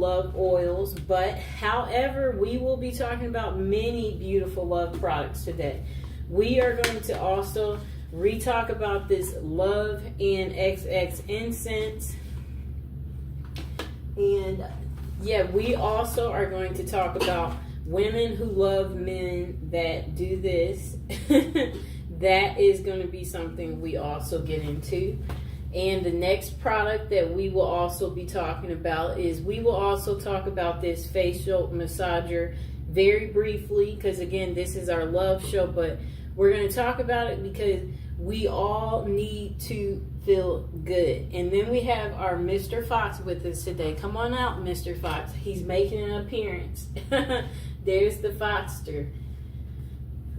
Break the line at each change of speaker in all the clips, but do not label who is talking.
love oils, but however, we will be talking about many beautiful love products today. We are going to also re-talk about this Love and XX incense. And yeah, we also are going to talk about women who love men that do this. That is going to be something we also get into. And the next product that we will also be talking about is we will also talk about this facial massager very briefly, because again, this is our love show, but we're going to talk about it because we all need to feel good. And then we have our Mr. Fox with us today. Come on out, Mr. Fox. He's making an appearance. There's the Foxter.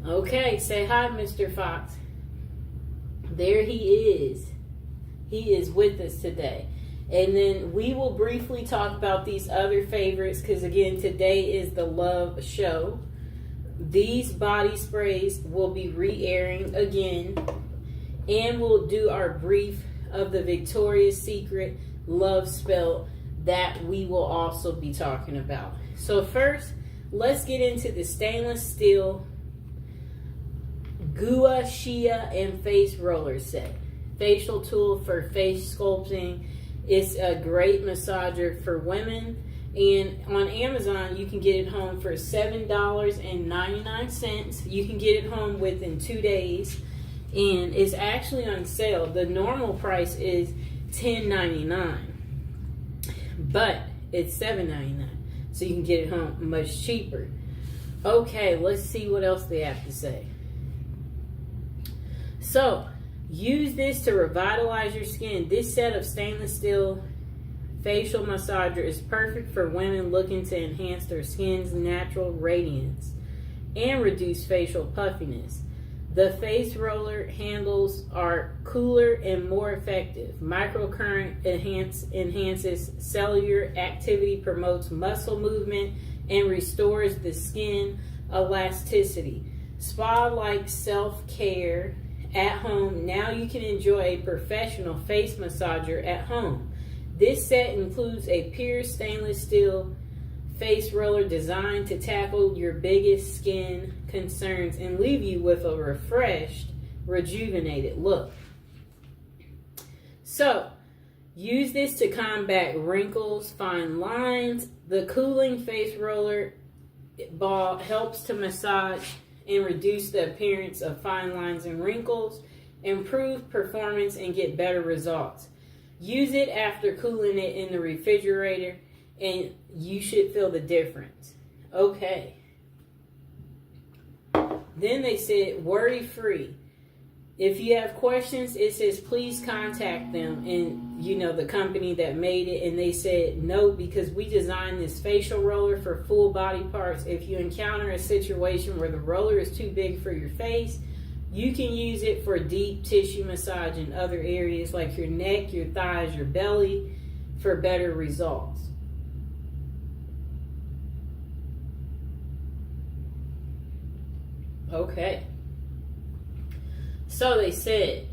Okay, say hi, Mr. Fox. There he is. He is with us today. And then we will briefly talk about these other favorites because, again, today is the love show. These body sprays will be re-airing again. And we'll do our brief of the Victoria's Secret love spell that we will also be talking about. So first, let's get into the stainless steel Gua Shia and face roller set. Facial tool for face sculpting. It's a great massager for women. And on Amazon, you can get it home for $7.99. You can get it home within 2 days. And it's actually on sale. The normal price is $10.99. But it's $7.99. So you can get it home much cheaper. Okay, let's see what else they have to say. So, use this to revitalize your skin. This set of stainless steel facial massager is perfect for women looking to enhance their skin's natural radiance and reduce facial puffiness. The face roller handles are cooler and more effective. Microcurrent enhances cellular activity, promotes muscle movement, and restores the skin elasticity. Spa-like self-care at home. Now you can enjoy a professional face massager at home. This set includes a pure stainless steel face roller designed to tackle your biggest skin concerns and leave you with a refreshed, rejuvenated look. So, use this to combat wrinkles, fine lines. The cooling face roller ball helps to massage and reduce the appearance of fine lines and wrinkles, improve performance, and get better results. Use it after cooling it in the refrigerator, and you should feel the difference. Okay. Then they said, worry-free. If you have questions, it says, please contact them and, the company that made it. And they said, no, because we designed this facial roller for full body parts. If you encounter a situation where the roller is too big for your face, you can use it for deep tissue massage in other areas like your neck, your thighs, your belly for better results. Okay. So they said,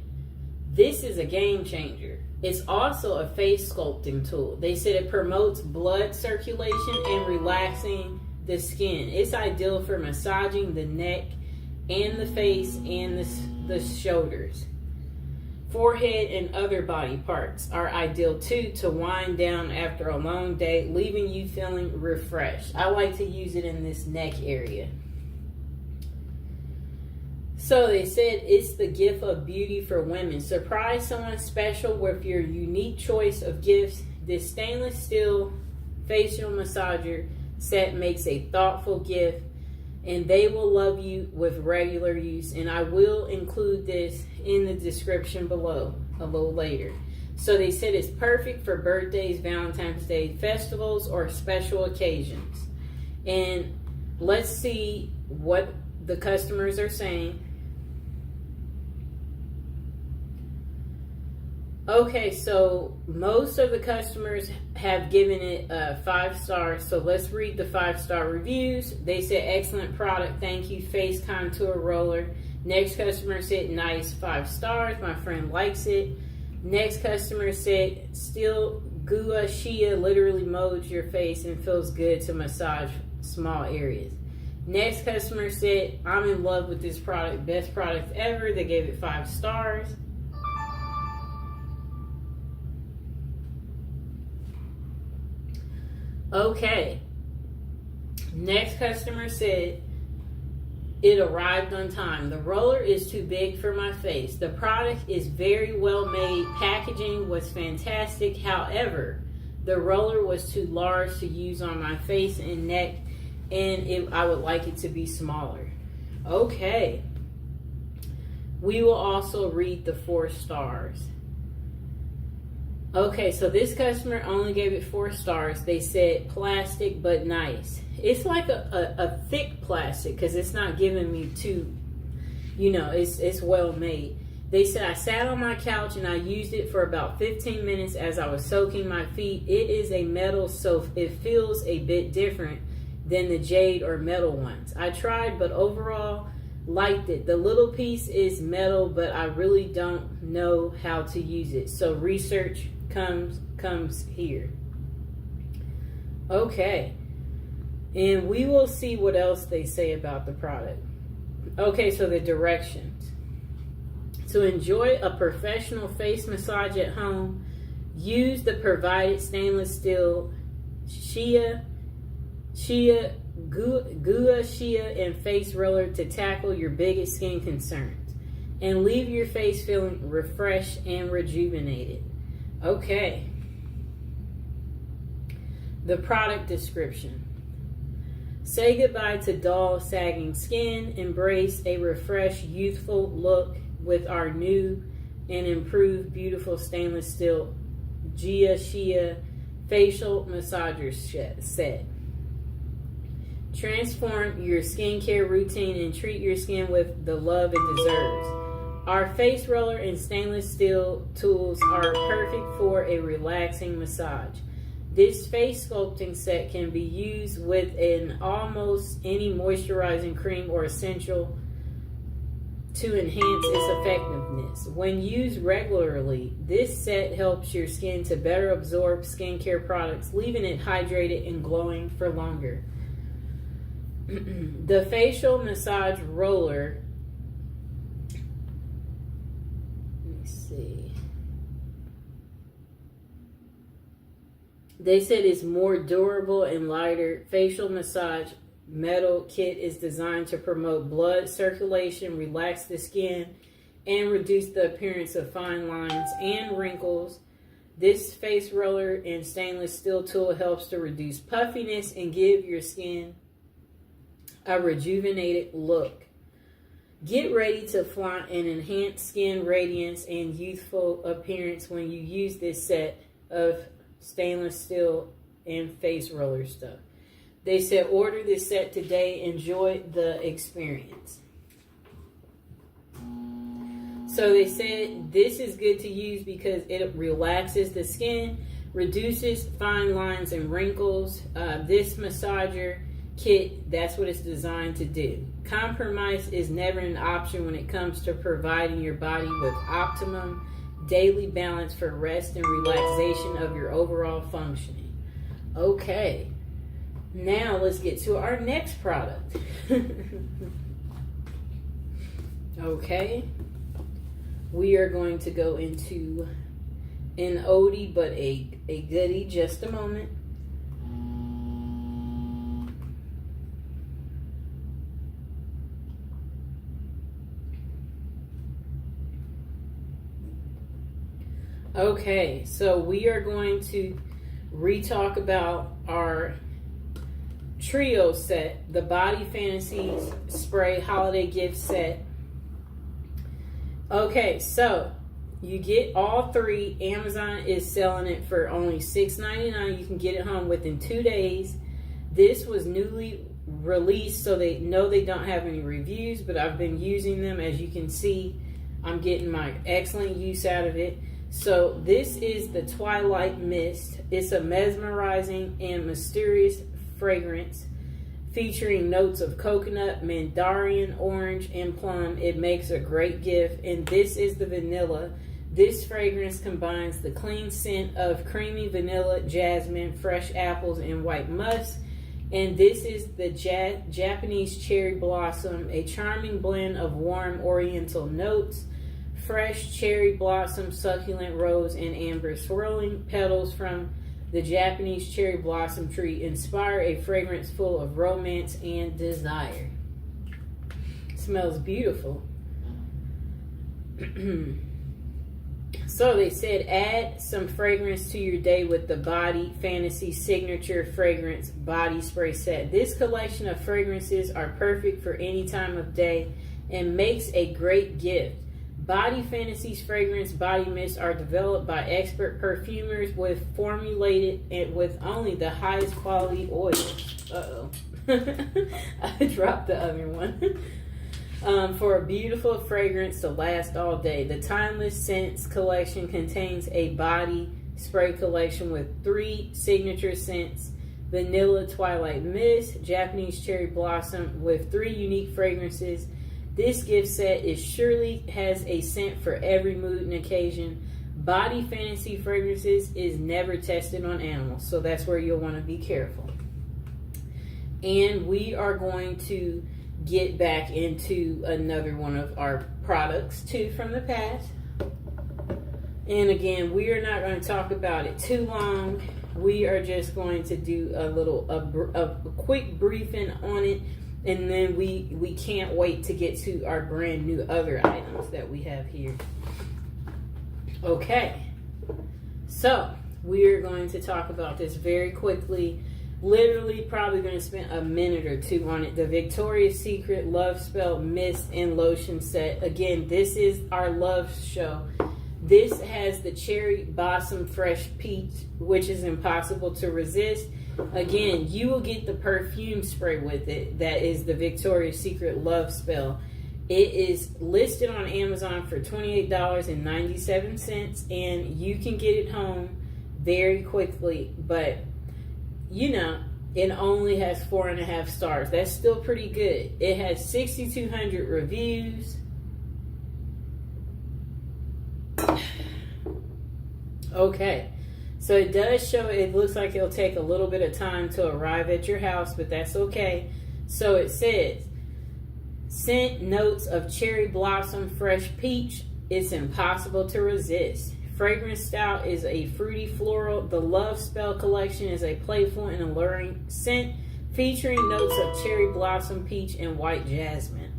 this is a game changer. It's also a face sculpting tool. They said it promotes blood circulation and relaxing the skin. It's ideal for massaging the neck and the face and the shoulders. Forehead and other body parts are ideal too to wind down after a long day, leaving you feeling refreshed. I like to use it in this neck area. So they said it's the gift of beauty for women. Surprise someone special with your unique choice of gifts. This stainless steel facial massager set makes a thoughtful gift, and they will love you with regular use. And I will include this in the description below a little later. So they said it's perfect for birthdays, Valentine's Day, festivals, or special occasions. And let's see what the customers are saying. Okay, so most of the customers have given it 5 stars. So let's read the 5-star reviews. They said, excellent product. Thank you. Face contour roller. Next customer said, nice, 5 stars. My friend likes it. Next customer said, still Gua Shia literally molds your face and feels good to massage small areas. Next customer said, I'm in love with this product. Best product ever. They gave it 5 stars. Okay. Next customer said, it arrived on time. The roller is too big for my face. The product is very well made. Packaging was fantastic. However, the roller was too large to use on my face and neck, and I would like it to be smaller. Okay. We will also read the 4 stars. Okay, so this customer only gave it 4 stars. They said plastic but nice. It's like a thick plastic because it's not giving me too, it's well made. They said, I sat on my couch and I used it for about 15 minutes as I was soaking my feet. It is a metal, so it feels a bit different than the jade or metal ones. I tried, but overall liked it. The little piece is metal, but I really don't know how to use it. So research comes here. Okay. And we will see what else they say about the product. Okay, so the directions. To enjoy a professional face massage at home, use the provided stainless steel Gua Shia and face roller to tackle your biggest skin concerns and leave your face feeling refreshed and rejuvenated. Okay. The product description. Say goodbye to dull, sagging skin. Embrace a refreshed, youthful look with our new and improved beautiful stainless steel Gua Shia facial massager set. Transform your skincare routine and treat your skin with the love it deserves. Our face roller and stainless steel tools are perfect for a relaxing massage. This face sculpting set can be used with an almost any moisturizing cream or essential to enhance its effectiveness. When used regularly, this set helps your skin to better absorb skincare products, leaving it hydrated and glowing for longer. The facial massage roller, let me see. They said it's more durable and lighter. Facial massage metal kit is designed to promote blood circulation, relax the skin, and reduce the appearance of fine lines and wrinkles. This face roller and stainless steel tool helps to reduce puffiness and give your skin a rejuvenated look. Get ready to flaunt an enhanced skin radiance and youthful appearance when you use this set of stainless steel and face roller stuff. They said order this set today. Enjoy the experience. So they said this is good to use because it relaxes the skin, reduces fine lines and wrinkles. This massager kit, that's what it's designed to do. Compromise is never an option when it comes to providing your body with optimum daily balance for rest and relaxation of your overall functioning. Okay, now let's get to our next product. Okay, we are going to go into an oldie but a goodie. Just a moment. Okay, so we are going to re-talk about our trio set, the Body Fantasies Spray Holiday Gift Set. Okay, so you get all 3. Amazon is selling it for only $6.99. You can get it home within 2 days. This was newly released, so they know they don't have any reviews, but I've been using them. As you can see, I'm getting my excellent use out of it. So this is the Twilight Mist. It's a mesmerizing and mysterious fragrance featuring notes of coconut, mandarin, orange, and plum. It makes a great gift. And this is the vanilla. This fragrance combines the clean scent of creamy vanilla, jasmine, fresh apples, and white musk. And this is the Japanese cherry blossom, a charming blend of warm oriental notes, fresh cherry blossom, succulent rose, and amber swirling petals from the Japanese cherry blossom tree inspire a fragrance full of romance and desire. Smells beautiful. So they said add some fragrance to your day with the Body Fantasy Signature Fragrance Body Spray Set. This collection of fragrances are perfect for any time of day and makes a great gift. Body Fantasy's fragrance body mists are developed by expert perfumers with formulated with only the highest quality oils. I dropped the other one. For a beautiful fragrance to last all day. The Timeless Scents collection contains a body spray collection with 3 signature scents: Vanilla Twilight Mist, Japanese Cherry Blossom, with 3 unique fragrances. This gift set surely has a scent for every mood and occasion. Body Fantasy Fragrances is never tested on animals, so that's where you'll want to be careful. And we are going to get back into another one of our products too from the past. And again, we are not going to talk about it too long. We are just going to do a quick briefing on it, and then we can't wait to get to our brand new other items that we have here. Okay, so we are going to talk about this very quickly. Literally probably going to spend a minute or 2 on it. The Victoria's Secret Love Spell Mist and Lotion Set. Again, this is our love show. This has the Cherry Blossom Fresh Peach, which is impossible to resist. Again, you will get the perfume spray with it. That is the Victoria's Secret Love Spell. It is listed on Amazon for $28.97, and you can get it home very quickly. But you know, it only has 4.5 stars. That's still pretty good. It has 6,200 reviews. Okay, so it does show, it looks like it'll take a little bit of time to arrive at your house, but that's okay. So it says, scent notes of cherry blossom, fresh peach. It's impossible to resist. Fragrance style is a fruity floral. The Love Spell collection is a playful and alluring scent featuring notes of cherry blossom, peach, and white jasmine.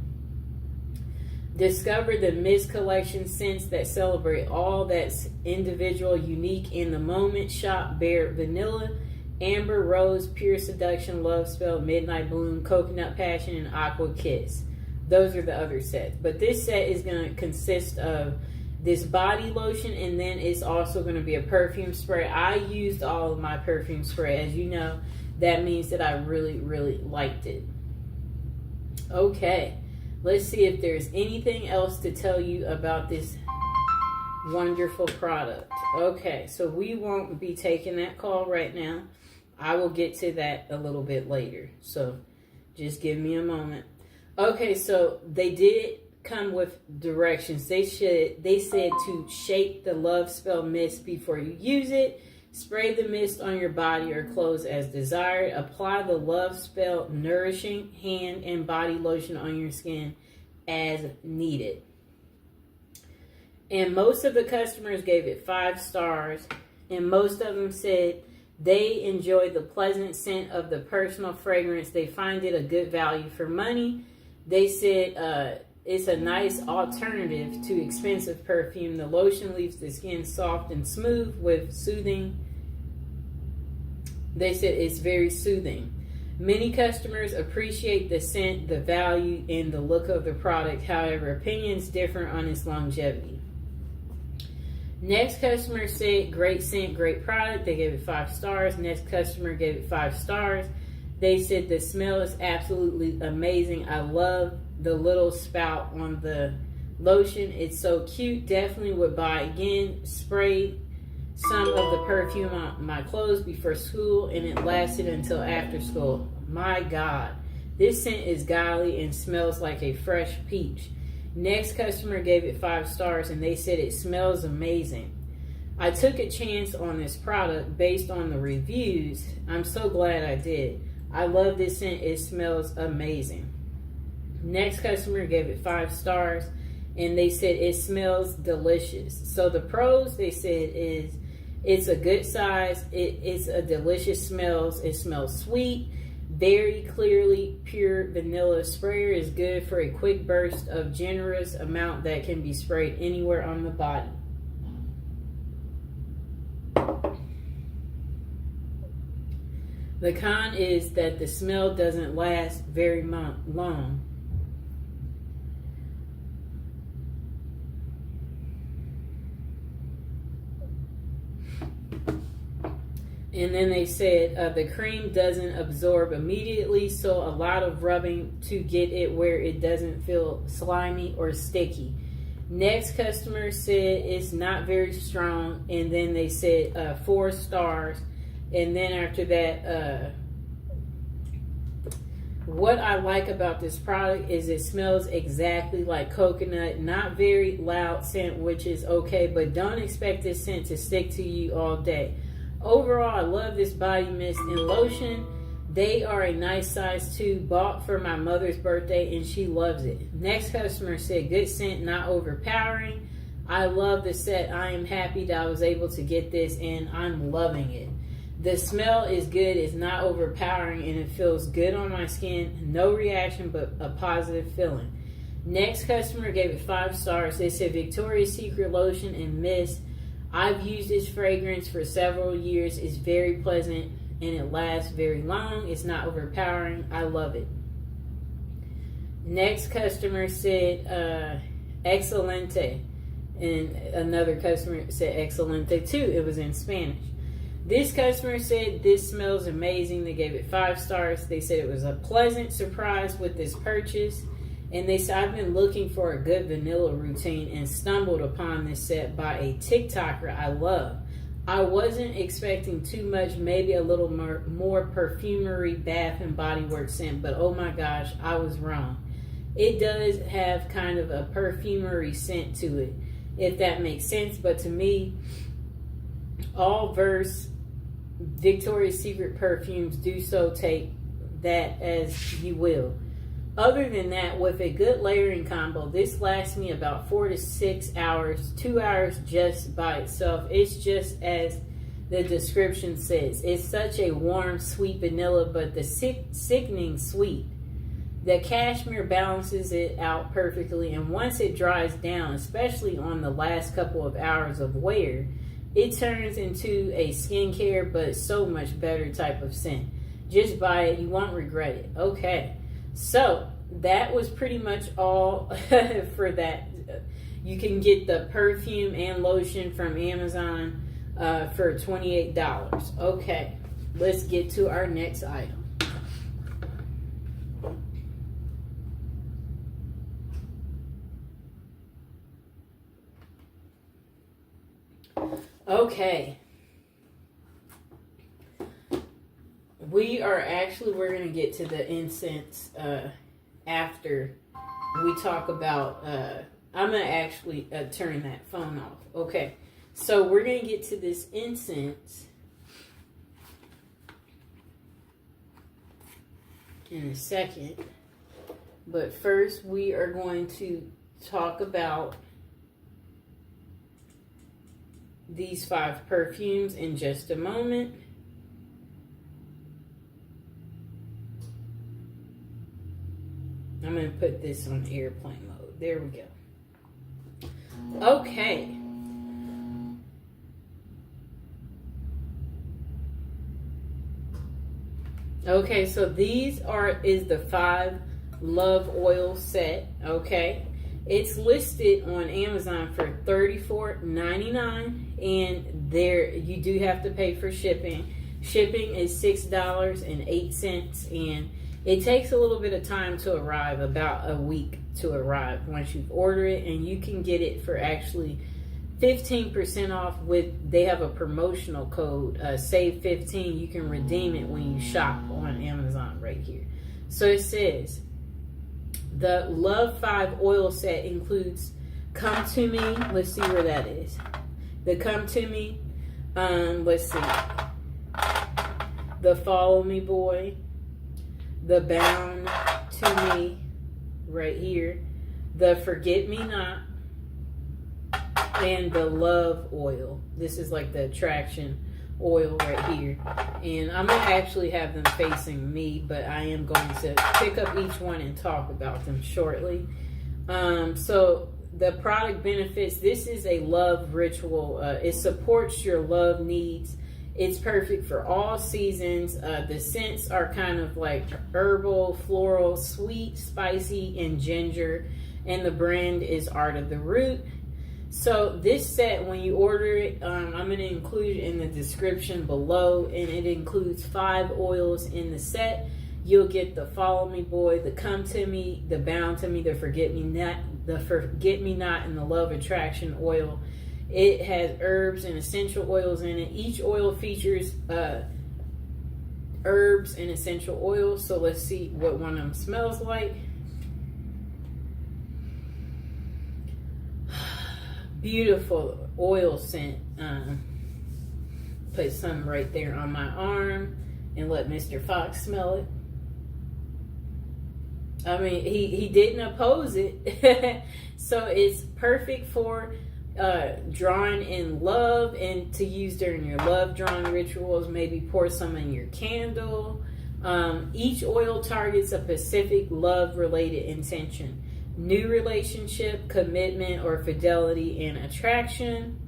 Discover the Mist collection scents that celebrate all that's individual, unique in the moment. Shop Bare Vanilla, Amber Rose, Pure Seduction, Love Spell, Midnight Bloom, Coconut Passion, and Aqua Kiss. Those are the other sets. But this set is going to consist of this body lotion, and then it's also going to be a perfume spray. I used all of my perfume spray. As you know, that means that I really, really liked it. Okay, let's see if there's anything else to tell you about this wonderful product. Okay, so we won't be taking that call right now. I will get to that a little bit later, so just give me a moment. Okay, so they did come with directions. They said to shake the Love Spell mist before you use it. Spray the mist on your body or clothes as desired. Apply the Love Spell nourishing hand and body lotion on your skin as needed. And most of the customers gave it 5 stars, and most of them said they enjoy the pleasant scent of the personal fragrance. They find it a good value for money. They said it's a nice alternative to expensive perfume. The lotion leaves the skin soft and smooth with soothing. They said it's very soothing. Many customers appreciate the scent, the value, and the look of the product. However, opinions differ on its longevity. Next customer said, great scent, great product. They gave it 5 stars. Next customer gave it 5 stars. They said the smell is absolutely amazing. I love the little spout on the lotion. It's so cute. Definitely would buy again. Sprayed some of the perfume on my clothes before school, and it lasted until after school. My God, this scent is godly and smells like a fresh peach. Next customer gave it 5 stars and they said it smells amazing. I took a chance on this product based on the reviews. I'm so glad I did. I love this scent. It smells amazing. Next customer gave it 5 stars and they said it smells delicious. So the pros, they said, is it's a good size. It's a delicious smells. It smells sweet. Very clearly pure vanilla. Sprayer is good for a quick burst of generous amount that can be sprayed anywhere on the body. The con is that the smell doesn't last very long. And then they said the cream doesn't absorb immediately, so a lot of rubbing to get it where it doesn't feel slimy or sticky. Next customer said it's not very strong, and then they said 4 stars. And then after that, what I like about this product is it smells exactly like coconut. Not very loud scent, which is okay, but don't expect this scent to stick to you all day. Overall, I love this body mist and lotion. They are a nice size too. Bought for my mother's birthday and she loves it. Next customer said good scent, not overpowering. I love the set. I am happy that I was able to get this and I'm loving it. The smell is good. It's not overpowering and it feels good on my skin. No reaction, but a positive feeling. Next customer gave it 5 stars. They said Victoria's Secret lotion and mist. I've used this fragrance for several years. It's very pleasant and it lasts very long. It's not overpowering. I love it. Next customer said excelente. And another customer said excelente too. It was in Spanish. This customer said this smells amazing. They gave it 5 stars. They said it was a pleasant surprise with this purchase. And they said, I've been looking for a good vanilla routine and stumbled upon this set by a TikToker I love. I wasn't expecting too much, maybe a little more perfumery, bath and body work scent, but oh my gosh, I was wrong. It does have kind of a perfumery scent to it, if that makes sense. But to me, all Verse Victoria's Secret perfumes do so, take that as you will. Other than that, with a good layering combo, this lasts me about 4 to 6 hours, 2 hours just by itself. It's just as the description says. It's such a warm, sweet vanilla, but the sickening sweet. The cashmere balances it out perfectly, and once it dries down, especially on the last couple of hours of wear, it turns into a skincare, but so much better type of scent. Just buy it. You won't regret it. Okay. So that was pretty much all for that. You can get the perfume and lotion from Amazon for $28. Okay, let's get to our next item. Okay. We're going to get to the incense after we talk about, I'm going to actually turn that phone off. Okay, so we're going to get to this incense in a second. But first, we are going to talk about these 5 perfumes in just a moment. I'm going to put this on airplane mode. There we go. Okay. Okay, so these is the 5 Love Oil set. Okay. It's listed on Amazon for $34.99, and there you do have to pay for shipping. Shipping is $6.08, and it takes a little bit of time to arrive, about a week to arrive once you've ordered it, and you can get it for actually 15% off they have a promotional code, save 15. You can redeem it when you shop on Amazon right here. So it says, The Love 5 oil set includes Come To Me. Let's see where that is. The Come To Me. Let's see. The Follow Me Boy. The Bound To Me. Right here. The Forget Me Not. And the Love oil. This is like the attraction oil right here. And I'm going to actually have them facing me, but I am going to pick up each one and talk about them shortly. So the product benefits, this is a love ritual. It supports your love needs. It's perfect for all seasons. The scents are kind of like herbal, floral, sweet, spicy, and ginger. And the brand is Art of the Root. So this set, when you order it, I'm going to include it in the description below, and it includes 5 oils in the set. You'll get the Follow Me Boy, the Come To Me, the Bound To Me, the Forget Me Not, and the Love Attraction oil. It has herbs and essential oils in it. Each oil features herbs and essential oils. So let's see what one of them smells like. Beautiful oil scent. Put some right there on my arm and let Mr. Fox smell it. I mean, he didn't oppose it. So it's perfect for drawing in love and to use during your love drawing rituals. Maybe pour some in your candle. Each oil targets a specific love related intention. New relationship, commitment, or fidelity and attraction.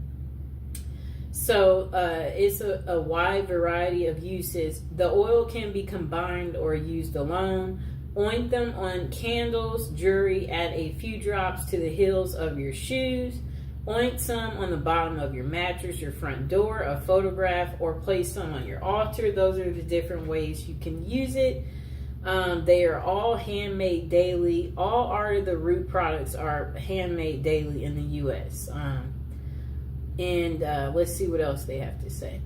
So it's a wide variety of uses. The oil can be combined or used alone. Oint them on candles, jewelry, add a few drops to the heels of your shoes. Oint some on the bottom of your mattress, your front door, a photograph, or place some on your altar. Those are the different ways you can use it. They are all handmade daily. All Art of the Root products are handmade daily in the U.S. And let's see what else they have to say.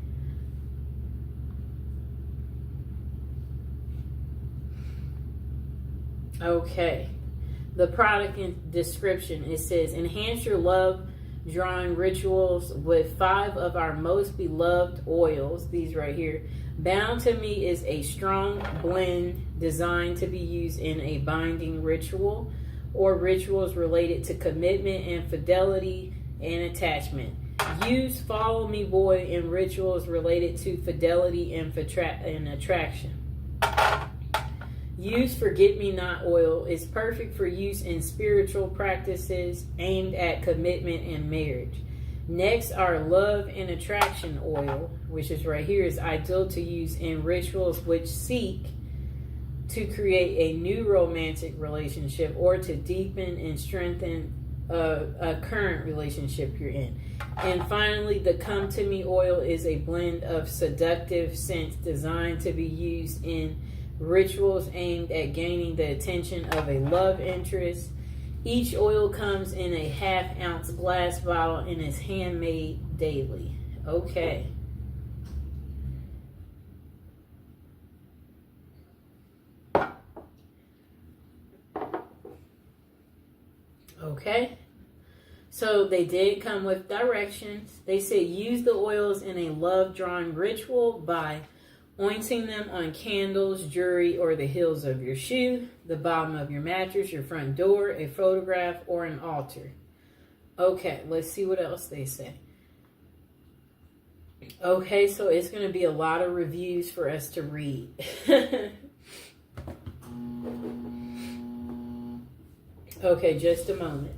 Okay. The product description, it says, enhance your love drawing rituals with 5 of our most beloved oils. These right here. Bound to Me is a strong blend designed to be used in a binding ritual or rituals related to commitment and fidelity and attachment. Use Follow Me Boy in rituals related to fidelity and attraction. Use Forget Me Not oil is perfect for use in spiritual practices aimed at commitment and marriage. Next, our Love and Attraction oil, which is right here, is ideal to use in rituals which seek to create a new romantic relationship or to deepen and strengthen a current relationship you're in. And finally, the Come To Me oil is a blend of seductive scents designed to be used in rituals aimed at gaining the attention of a love interest. Each oil comes in a 1/2 ounce glass bottle and is handmade daily. Okay. Okay. So they did come with directions. They said use the oils in a love drawing ritual by ointing them on candles, jewelry, or the heels of your shoe, the bottom of your mattress, your front door, a photograph, or an altar. Okay, let's see what else they say. Okay, so it's going to be a lot of reviews for us to read. Okay, just a moment.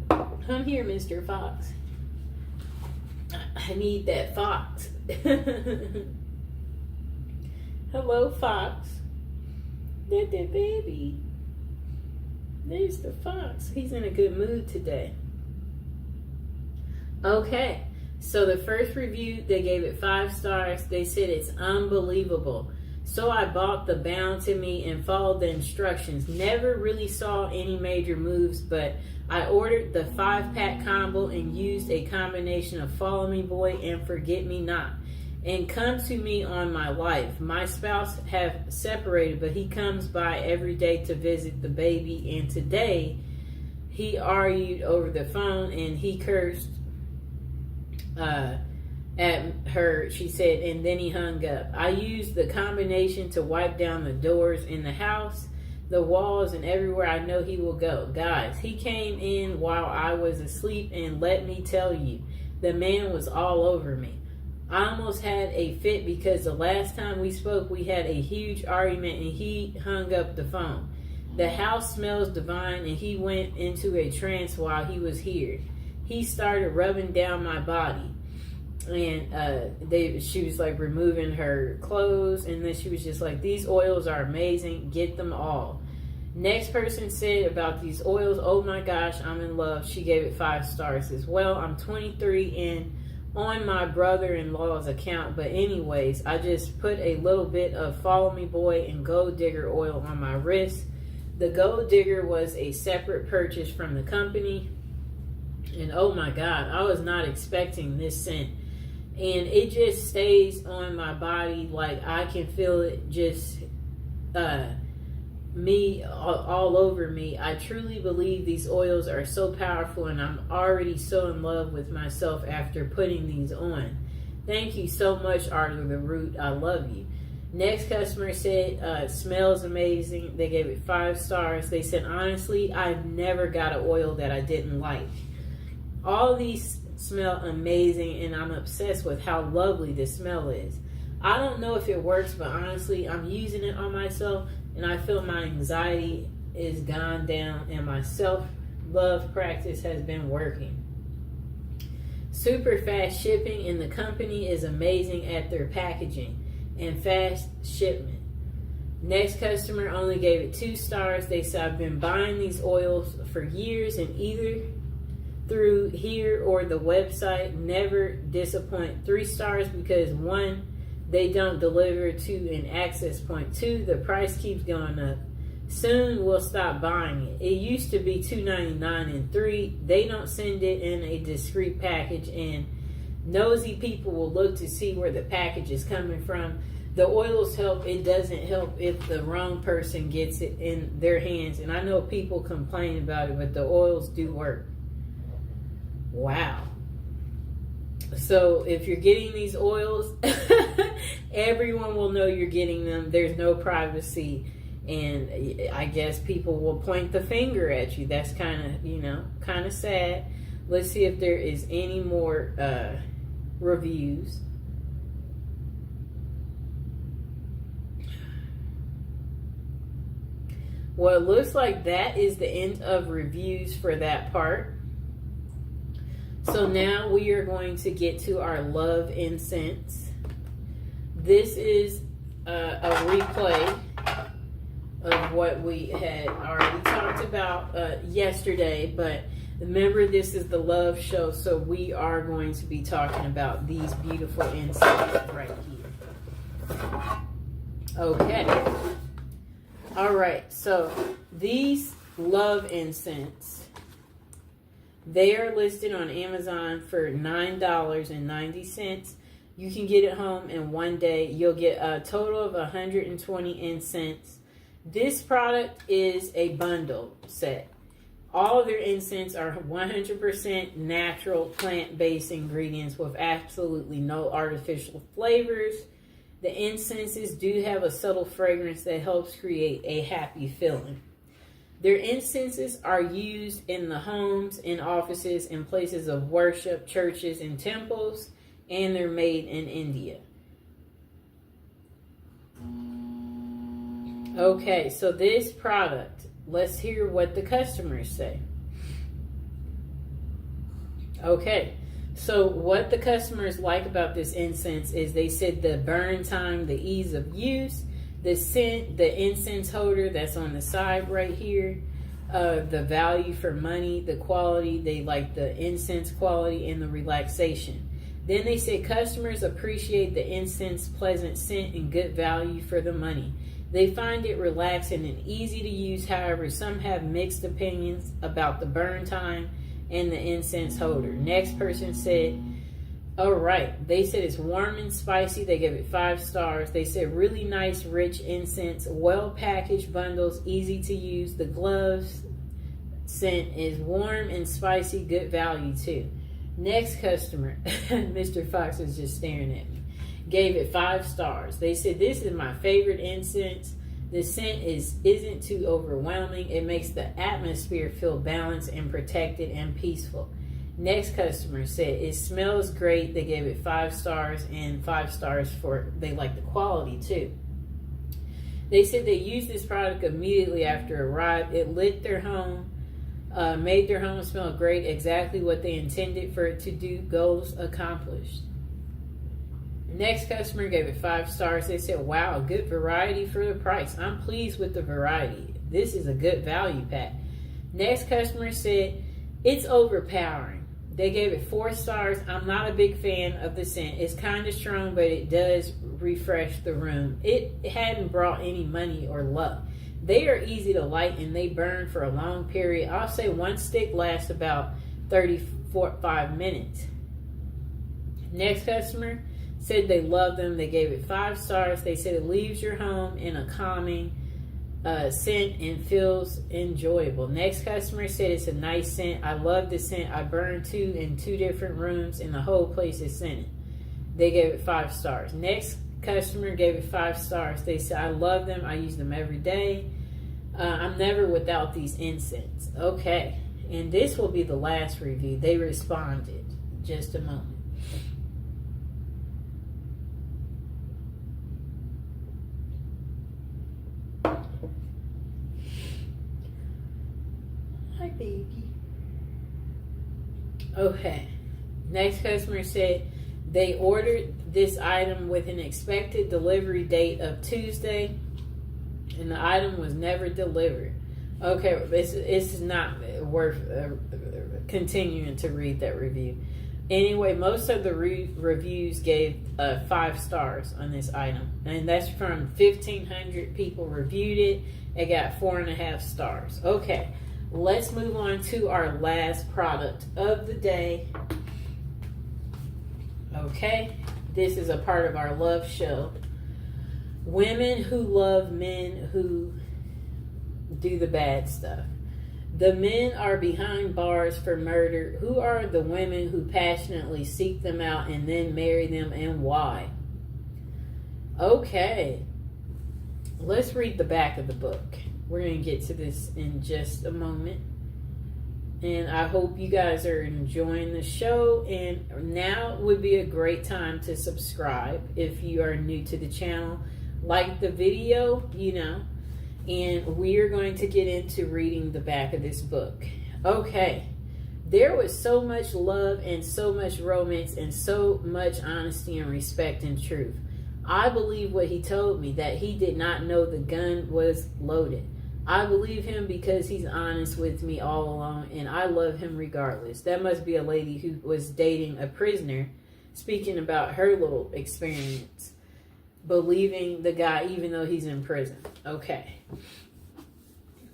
Come here, Mr. Fox. I need that fox. Hello, Fox. That baby. There's the fox. He's in a good mood today. Okay, so the first review, they gave it 5 stars. They said it's unbelievable. So I bought the Bound to Me and followed the instructions. Never really saw any major moves, but I ordered the 5-pack combo and used a combination of Follow Me Boy and Forget Me Not. and come to me on my life. My spouse have separated, but he comes by every day to visit the baby, and today he argued over the phone and he cursed at her, she said, and then he hung up. I used the combination to wipe down the doors in the house, the walls, and everywhere I know he will go. Guys, he came in while I was asleep, and let me tell you, the man was all over me. I almost had a fit because the last time we spoke, we had a huge argument and he hung up the phone. The house smells divine, and he went into a trance while he was here. He started rubbing down my body. And she was like removing her clothes, and then she was just like, these oils are amazing, get them all. Next person said about these oils, oh my gosh, I'm in love. She gave it 5 stars as well. I'm 23 and on my brother-in-law's account, but anyways, I just put a little bit of Follow Me Boy and Gold Digger oil on my wrist. The Gold Digger was a separate purchase from the company, and oh my god, I was not expecting this scent. And it just stays on my body, like I can feel it just me all over me. I truly believe these oils are so powerful, and I'm already so in love with myself after putting these on. Thank you so much, Art of the Root. I love you. Next customer said, smells amazing. They gave it 5 stars. They said, honestly, I've never got an oil that I didn't like. All these smell amazing, and I'm obsessed with how lovely the smell is. I don't know if it works, but honestly, I'm using it on myself, and I feel my anxiety is gone down, and my self-love practice has been working. Super fast shipping, and the company is amazing at their packaging and fast shipment. Next customer only gave it 2 stars. They said, I've been buying these oils for years, and either through here or the website, never disappoint. 3 stars because 1, they don't deliver to an access point. 2, the price keeps going up. Soon we'll stop buying it. It used to be $2.99, and 3, they don't send it in a discreet package, and nosy people will look to see where the package is coming from. The oils help. It doesn't help if the wrong person gets it in their hands, and I know people complain about it, but the oils do work. Wow. So if you're getting these oils, everyone will know you're getting them. There's no privacy, and I guess people will point the finger at you. That's kind of sad. Let's see if there is any more reviews. Well, it looks like that is the end of reviews for that part. So now we are going to get to our love incense. This is a replay of what we had already talked about yesterday, but remember, this is the love show, so we are going to be talking about these beautiful incense right here. Okay. All right, so these love incense, they are listed on Amazon for $9.90. You can get it home in one day. You'll get a total of 120 incense. This product is a bundle set. All of their incense are 100% natural plant-based ingredients with absolutely no artificial flavors. The incenses do have a subtle fragrance that helps create a happy feeling. Their incenses are used in the homes, in offices, in places of worship, churches, and temples, and they're made in India. Okay, so this product, let's hear what the customers say. Okay, so what the customers like about this incense is they said the burn time, the ease of use, the scent, the incense holder that's on the side right here, the value for money, the quality, they like the incense quality and the relaxation. Then they say customers appreciate the incense pleasant scent and good value for the money. They find it relaxing and easy to use. However, some have mixed opinions about the burn time and the incense holder. Next person said All right. They said it's warm and spicy. They gave it 5 stars. They said really nice, rich incense, well packaged bundles, easy to use. The gloves scent is warm and spicy, good value too. Next customer, Mr. Fox is just staring at me, gave it 5 stars. They said this is my favorite incense. The scent isn't too overwhelming. It makes the atmosphere feel balanced and protected and peaceful. Next customer said it smells great. They gave it 5 stars and 5 stars for they like the quality too. They said they used this product immediately after it arrived. It lit their home, made their home smell great, exactly what they intended for it to do. Goals accomplished. Next customer gave it 5 stars. They said, wow, good variety for the price. I'm pleased with the variety. This is a good value pack. Next customer said, it's overpowering. They gave it 4 stars. I'm not a big fan of the scent. It's kind of strong, but it does refresh the room. It hadn't brought any money or luck. They are easy to light and they burn for a long period. I'll say 1 stick lasts about 35 minutes. Next customer said they love them. They gave it 5 stars. They said it leaves your home in a calming scent and feels enjoyable. Next customer said it's a nice scent. I love the scent. I burned 2 in 2 different rooms and the whole place is scented. They gave it 5 stars. Next customer gave it 5 stars. They said I love them. I use them every day. I'm never without these incense. Okay, and this will be the last review. They responded. Just a moment. Hi, baby. Okay. Next customer said they ordered this item with an expected delivery date of Tuesday, and the item was never delivered. Okay, it's not worth continuing to read that review. Anyway, most of the reviews gave 5 stars on this item, and that's from 1,500 people reviewed it. It got 4.5 stars. Okay. Let's move on to our last product of the day. Okay, this is a part of our love show. Women who love men who do the bad stuff. The men are behind bars for murder. Who are the women who passionately seek them out and then marry them, and why? Okay, let's read the back of the book. We're going to get to this in just a moment. And I hope you guys are enjoying the show. And now would be a great time to subscribe if you are new to the channel. Like the video, And we are going to get into reading the back of this book. Okay. There was so much love and so much romance and so much honesty and respect and truth. I believe what he told me, that he did not know the gun was loaded. I believe him because he's honest with me all along, and I love him regardless. That must be a lady who was dating a prisoner, speaking about her little experience, believing the guy even though he's in prison. Okay.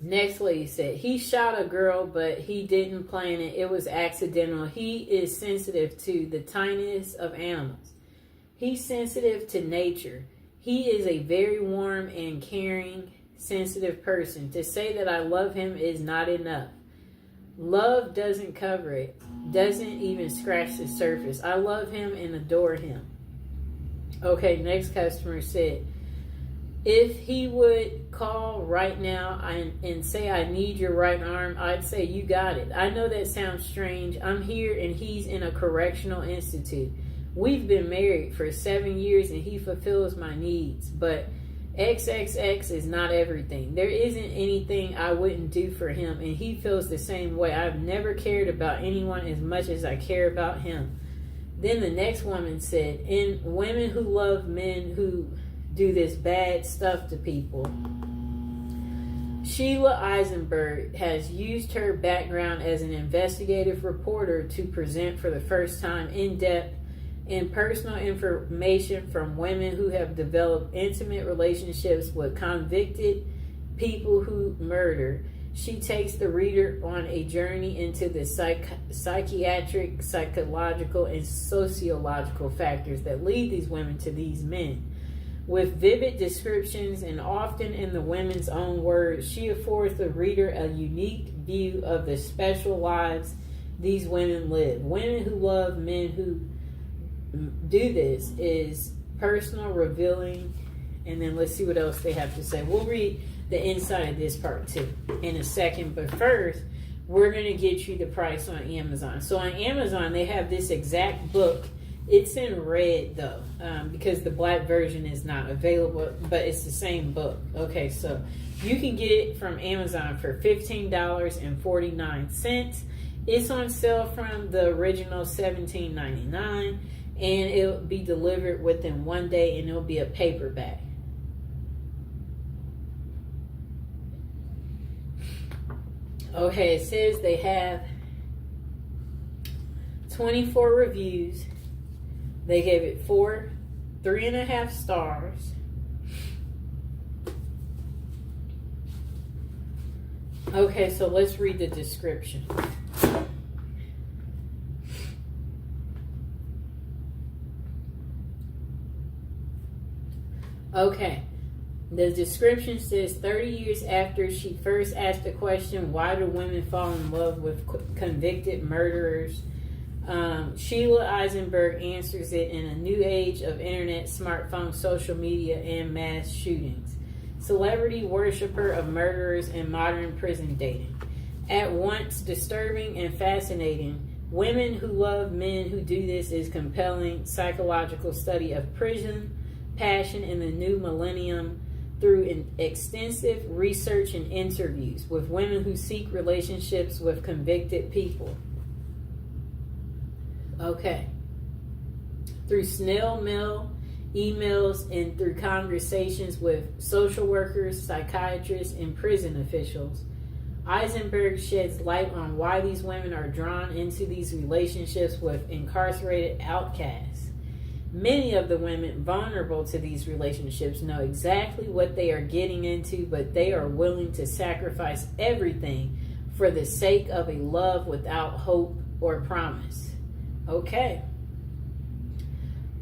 Next lady said, he shot a girl, but he didn't plan it. It was accidental. He is sensitive to the tiniest of animals. He's sensitive to nature. He is a very warm and caring, sensitive person. To say that I love him is not enough. Love doesn't cover it, doesn't even scratch the surface. I love him and adore him. Okay, next customer said, if he would call right now and say I need your right arm, I'd say you got it. I know that sounds strange. I'm here and he's in a correctional institute. We've been married for 7 years and he fulfills my needs, but XXX is not everything. There isn't anything I wouldn't do for him, and he feels the same way. I've never cared about anyone as much as I care about him. Then the next woman said, and women who love men who do this bad stuff to people. Sheila Eisenberg has used her background as an investigative reporter to present for the first time in-depth and personal information from women who have developed intimate relationships with convicted people who murder. She takes the reader on a journey into the psychiatric, psychological, and sociological factors that lead these women to these men. With vivid descriptions and often in the women's own words, she affords the reader a unique view of the special lives these women live. Women Who Love Men Who Do This is personal, revealing, and then let's see what else they have to say. We'll read the inside of this part too in a second, but first we're going to get you the price on Amazon. So on Amazon they have this exact book. It's in red though, because the black version is not available, but it's the same book. Okay, so you can get it from Amazon for $15.49. It's on sale from the original $17.99, and it'll be delivered within 1 day, and it'll be a paperback. Okay, it says they have 24 reviews. They gave it 3.5 stars. Okay, so let's read the description. Okay. The description says 30 years after she first asked the question, why do women fall in love with convicted murderers? Sheila Eisenberg answers it in a new age of internet, smartphone, social media, and mass shootings. Celebrity worshiper of murderers and modern prison dating. At once disturbing and fascinating, Women Who Love Men Who Do This is compelling psychological study of prison, passion in the new millennium, through extensive research and interviews with women who seek relationships with convicted people. Okay. Through snail mail, emails, and through conversations with social workers, psychiatrists, and prison officials, Eisenberg sheds light on why these women are drawn into these relationships with incarcerated outcasts. Many of the women vulnerable to these relationships know exactly what they are getting into, but they are willing to sacrifice everything for the sake of a love without hope or promise. Okay.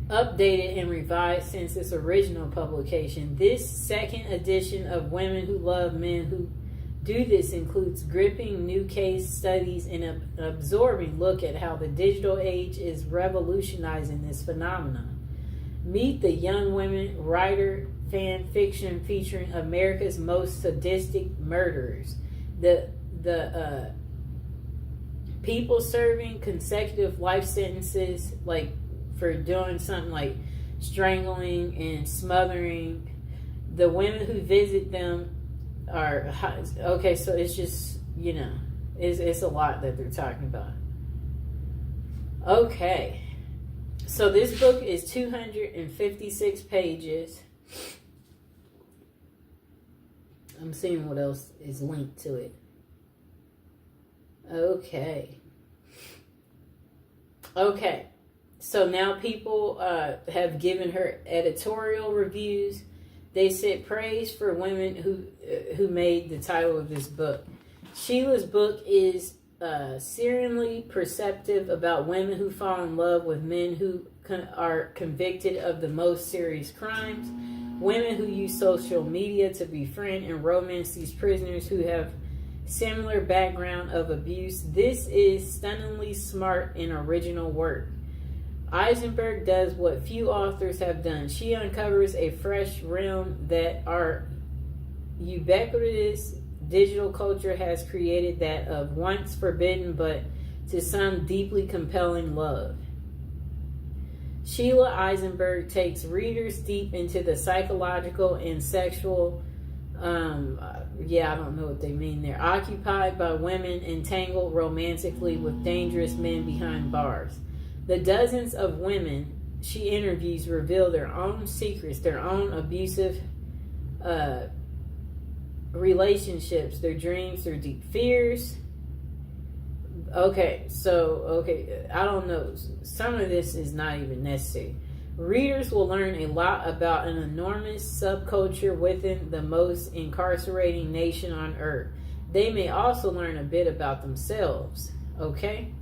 Updated and revised since its original publication, this second edition of Women Who Love Men Who Do This includes gripping new case studies and an absorbing look at how the digital age is revolutionizing this phenomenon. Meet the young women writer fan fiction featuring America's most sadistic murderers. The people serving consecutive life sentences, like for doing something like strangling and smothering. The women who visit them are okay. So it's just, you know, it's a lot that they're talking about. Okay, so this book is 256 pages. I'm seeing what else is linked to it. Okay, so now people have given her editorial reviews. They said praise for women who made the title of this book. Sheila's book is searingly perceptive about women who fall in love with men who are convicted of the most serious crimes. Women who use social media to befriend and romance these prisoners who have similar background of abuse. This is stunningly smart and original work. Eisenberg does what few authors have done. She uncovers a fresh realm that our ubiquitous digital culture has created, that of once forbidden but to some deeply compelling love. Sheila Eisenberg takes readers deep into the psychological and sexual, I don't know what they mean there, occupied by women entangled romantically with dangerous men behind bars. The dozens of women she interviews reveal their own secrets, their own abusive relationships, their dreams, their deep fears. I don't know. Some of this is not even necessary. Readers will learn a lot about an enormous subculture within the most incarcerating nation on earth. They may also learn a bit about themselves. Okay?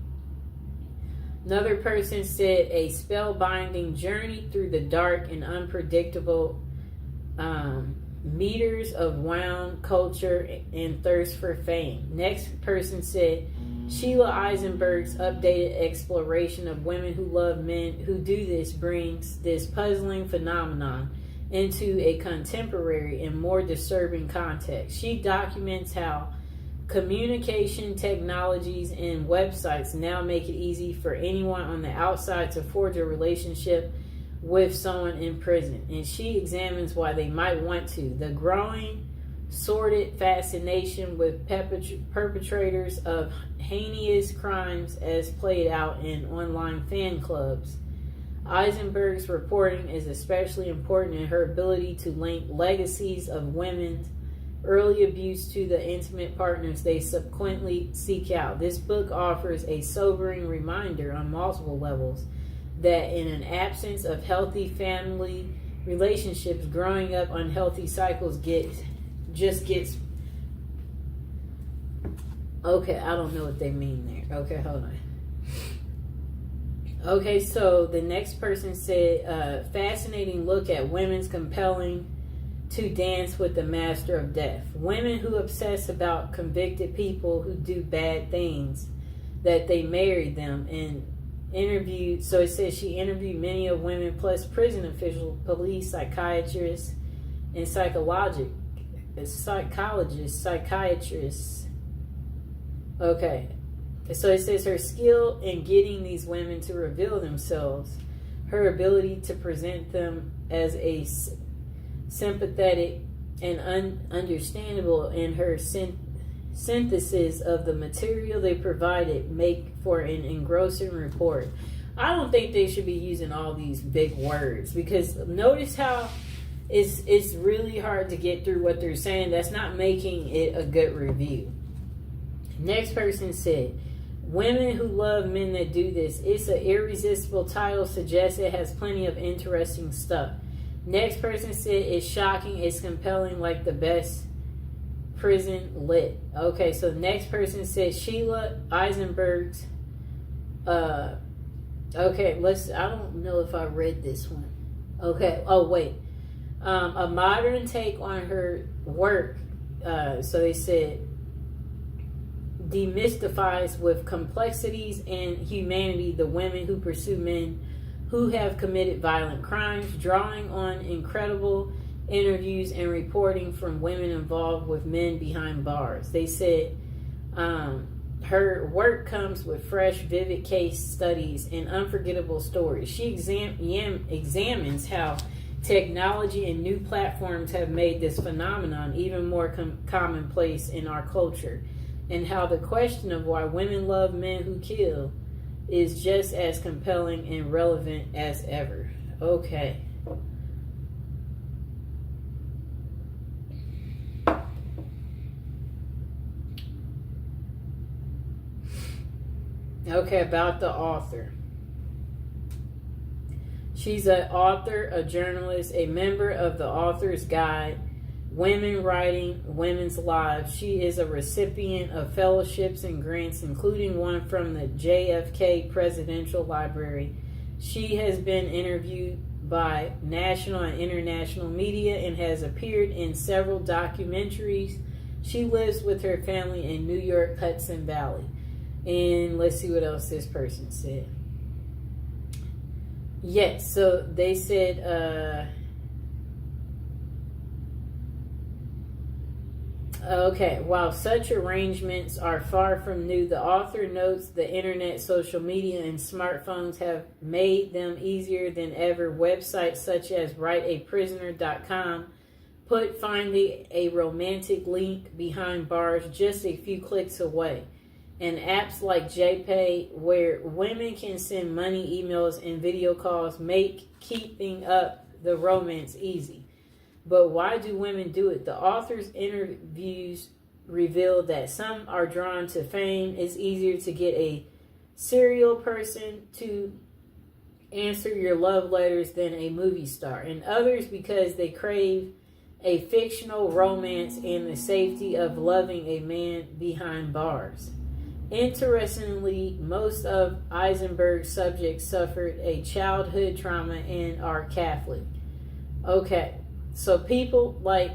Another person said a spellbinding journey through the dark and unpredictable meters of wound culture and thirst for fame. Next person said Sheila Eisenberg's updated exploration of women who love men who do this brings this puzzling phenomenon into a contemporary and more disturbing context. She documents how communication technologies and websites now make it easy for anyone on the outside to forge a relationship with someone in prison, and she examines why they might want to. The growing sordid fascination with perpetrators of heinous crimes as played out in online fan clubs. Eisenberg's reporting is especially important in her ability to link legacies of women's early abuse to the intimate partners they subsequently seek out. This book offers a sobering reminder on multiple levels that in an absence of healthy family relationships, growing up unhealthy cycles gets okay, I don't know what they mean there. Okay, hold on. Okay, so the next person said, fascinating look at women's compelling to dance with the master of death. Women who obsess about convicted people who do bad things, that they married them, and interviewed. So it says she interviewed many of women plus prison officials, police, psychiatrists, and psychiatrists. Okay. So it says her skill in getting these women to reveal themselves, her ability to present them as a sympathetic and understandable, and her synthesis of the material they provided make for an engrossing report. I don't think they should be using all these big words, because notice how it's really hard to get through what they're saying. That's not making it a good review. Next person said, women who love men that do this. It's an irresistible title, suggests it has plenty of interesting stuff. Next person said, it's shocking, it's compelling, like the best prison lit. Okay, so the next person said Sheila Eisenberg's okay, I don't know if I read this one. Okay, oh wait. A modern take on her work, so they said, demystifies with complexities and humanity the women who pursue men who have committed violent crimes, drawing on incredible interviews and reporting from women involved with men behind bars. They said her work comes with fresh, vivid case studies and unforgettable stories. She examines how technology and new platforms have made this phenomenon even more commonplace in our culture, and how the question of why women love men who kill is just as compelling and relevant as ever. Okay. Okay, about the author. She's an author, a journalist, a member of the Author's Guide, Women Writing Women's Lives. She is a recipient of fellowships and grants, including one from the JFK Presidential Library. She has been interviewed by national and international media and has appeared in several documentaries. She lives with her family in New York, Hudson Valley. And let's see what else this person said. Yes, so they said, okay, while such arrangements are far from new, the author notes the internet, social media, and smartphones have made them easier than ever. Websites such as writeaprisoner.com put finding a romantic link behind bars just a few clicks away. And apps like JPay, where women can send money, emails, and video calls, make keeping up the romance easy. But why do women do it? The author's interviews reveal that some are drawn to fame. It's easier to get a serial person to answer your love letters than a movie star. And others because they crave a fictional romance and the safety of loving a man behind bars. Interestingly, most of Eisenberg's subjects suffered a childhood trauma and are Catholic. Okay, so people like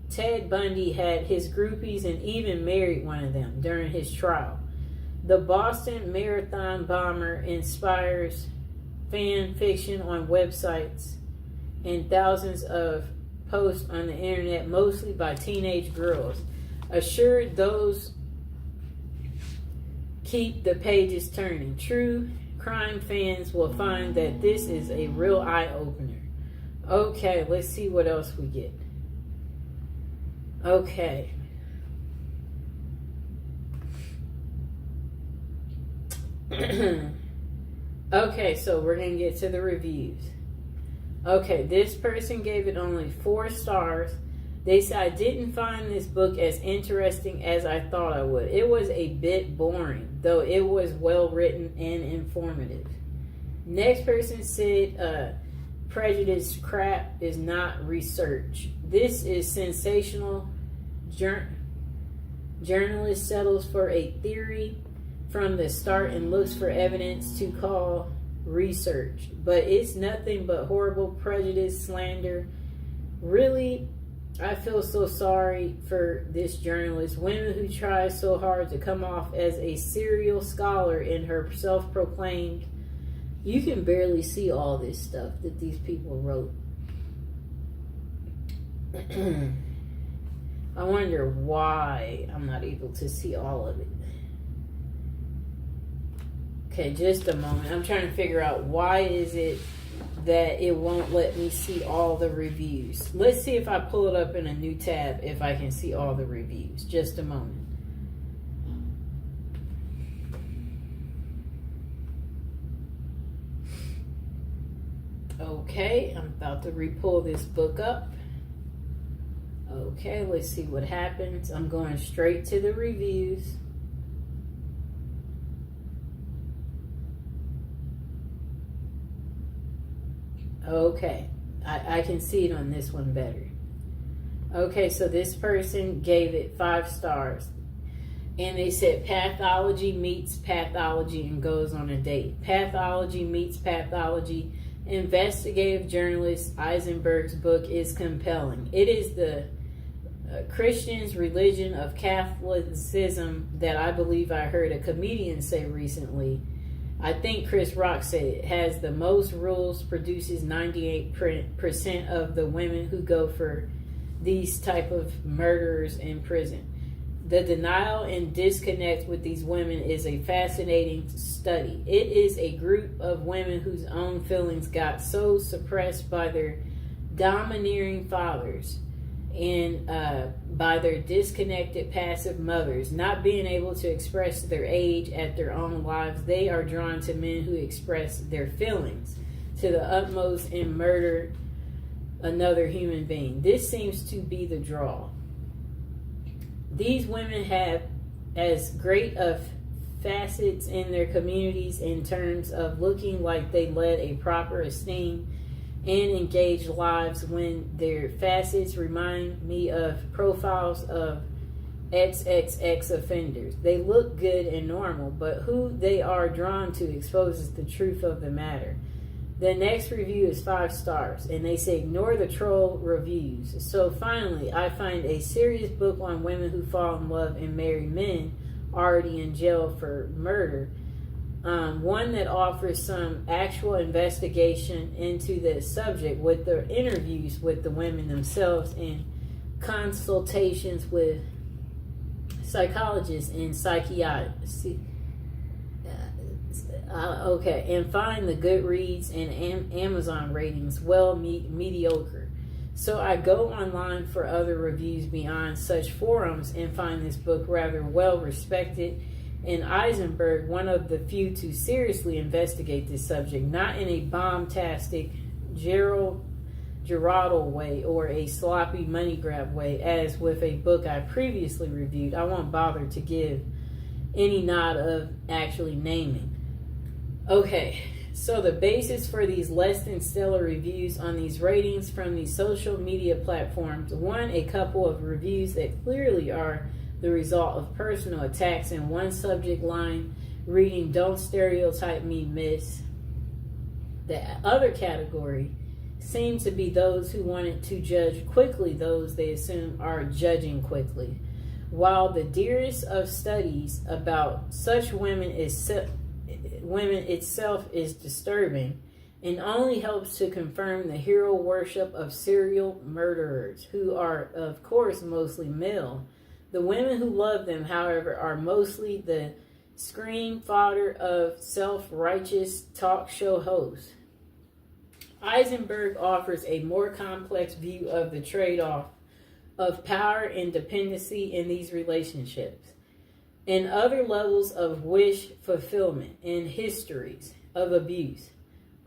Ted Bundy had his groupies and even married one of them during his trial. The Boston Marathon bomber inspires fan fiction on websites and thousands of posts on the internet, mostly by teenage girls. Assured those keep the pages turning. True crime fans will find that this is a real eye-opener. Okay, let's see what else we get. Okay. Okay, so we're going to get to the reviews. Okay, this person gave it only 4 stars. They said, I didn't find this book as interesting as I thought I would. It was a bit boring, though it was well written and informative. Next person said, prejudice crap is not research. This is sensational. Journalist settles for a theory from the start and looks for evidence to call research, but it's nothing but horrible prejudice, slander. Really, I feel so sorry for this journalist, women who try so hard to come off as a serial scholar in her self-proclaimed. You can barely see all this stuff that these people wrote. I wonder why I'm not able to see all of it. Okay, just a moment. I'm trying to figure out why is it that it won't let me see all the reviews. Let's see if I pull it up in a new tab if I can see all the reviews. Just a moment. Okay, I'm about to re-pull this book up. Okay, let's see what happens. I'm going straight to the reviews. Okay, I can see it on this one better. Okay, so this person gave it 5 stars. And they said pathology meets pathology and goes on a date. Pathology meets pathology. Investigative journalist Eisenberg's book is compelling. It is the Christian's religion of Catholicism that I believe I heard a comedian say recently. I think Chris Rock said it has the most rules, produces 98% of the women who go for these type of murderers in prison. The denial and disconnect with these women is a fascinating study. It is a group of women whose own feelings got so suppressed by their domineering fathers and by their disconnected passive mothers, not being able to express their age at their own lives. They are drawn to men who express their feelings to the utmost and murder another human being. This seems to be the draw. These women have as great of facets in their communities in terms of looking like they led a proper, esteemed, and engaged lives, when their facets remind me of profiles of XXX offenders. They look good and normal, but who they are drawn to exposes the truth of the matter. The next review is 5 stars, and they say ignore the troll reviews. So finally, I find a serious book on women who fall in love and marry men already in jail for murder. One that offers some actual investigation into the subject with the interviews with the women themselves and consultations with psychologists and psychiatrists. Okay, and find the Goodreads and Amazon ratings mediocre. So I go online for other reviews beyond such forums and find this book rather well respected, and Eisenberg one of the few to seriously investigate this subject, not in a bombastic Geraldo way or a sloppy money grab way as with a book I previously reviewed. I won't bother to give any nod of actually naming. Okay, So the basis for these less than stellar reviews on these ratings from these social media platforms, one, a couple of reviews that clearly are the result of personal attacks, and one subject line reading, "Don't stereotype me, miss." The other category seem to be those who wanted to judge quickly those they assume are judging quickly. While the dearest of studies about such women itself is disturbing and only helps to confirm the hero worship of serial murderers, who are, of course, mostly male. The women who love them, however, are mostly the scream fodder of self-righteous talk show hosts. Eisenberg offers a more complex view of the trade-off of power and dependency in these relationships, and other levels of wish fulfillment and histories of abuse.